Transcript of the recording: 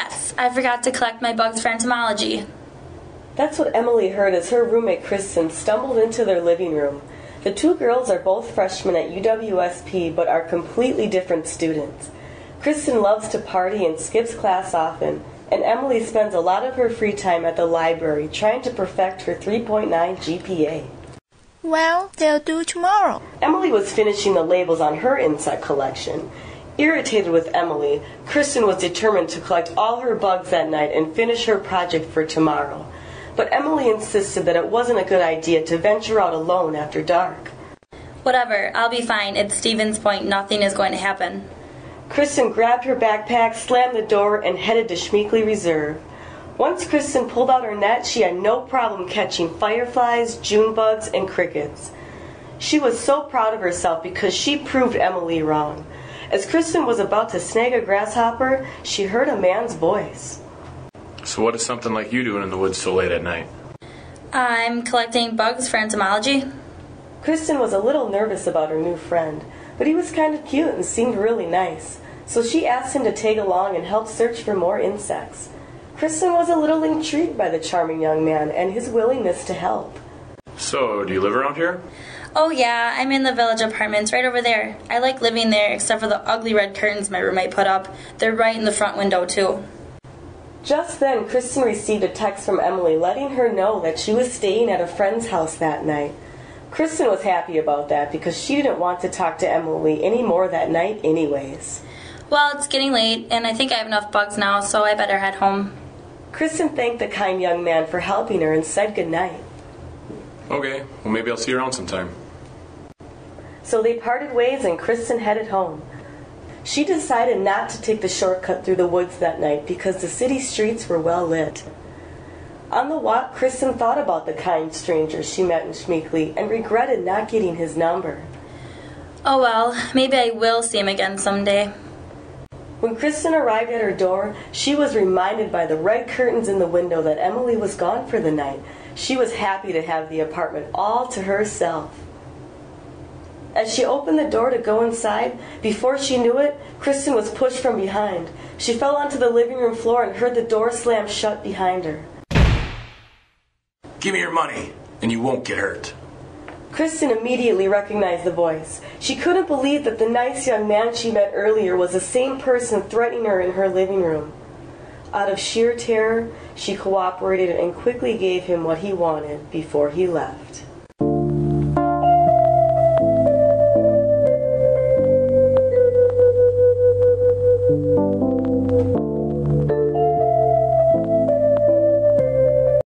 yes, I forgot to collect my bugs for entomology. That's what Emily heard as her roommate Kristen stumbled into their living room. The two girls are both freshmen at UWSP but are completely different students. Kristen loves to party and skips class often, and Emily spends a lot of her free time at the library trying to perfect her 3.9 GPA. Well, they'll do tomorrow. Emily was finishing the labels on her insect collection. Irritated with Emily, Kristen was determined to collect all her bugs that night and finish her project for tomorrow. But Emily insisted that it wasn't a good idea to venture out alone after dark. Whatever, I'll be fine. It's Stevens Point. Nothing is going to happen. Kristen grabbed her backpack, slammed the door, and headed to Schmeekley Reserve. Once Kristen pulled out her net, she had no problem catching fireflies, June bugs, and crickets. She was so proud of herself because she proved Emily wrong. As Kristen was about to snag a grasshopper, she heard a man's voice. So what is something like you doing in the woods so late at night? I'm collecting bugs for entomology. Kristen was a little nervous about her new friend, but he was kind of cute and seemed really nice, so she asked him to tag along and help search for more insects. Kristen was a little intrigued by the charming young man and his willingness to help. So, do you live around here? Oh yeah, I'm in the village apartments right over there. I like living there except for the ugly red curtains my roommate put up. They're right in the front window too. Just then, Kristen received a text from Emily letting her know that she was staying at a friend's house that night. Kristen was happy about that because she didn't want to talk to Emily any more that night anyways. Well, it's getting late, and I think I have enough bugs now, so I better head home. Kristen thanked the kind young man for helping her and said goodnight. Okay, well maybe I'll see you around sometime. So they parted ways and Kristen headed home. She decided not to take the shortcut through the woods that night because the city streets were well lit. On the walk, Kristen thought about the kind stranger she met in Schmeekley and regretted not getting his number. Oh well, maybe I will see him again someday. When Kristen arrived at her door, she was reminded by the red curtains in the window that Emily was gone for the night. She was happy to have the apartment all to herself. As she opened the door to go inside, before she knew it, Kristen was pushed from behind. She fell onto the living room floor and heard the door slam shut behind her. Give me your money, and you won't get hurt. Kristen immediately recognized the voice. She couldn't believe that the nice young man she met earlier was the same person threatening her in her living room. Out of sheer terror, she cooperated and quickly gave him what he wanted before he left.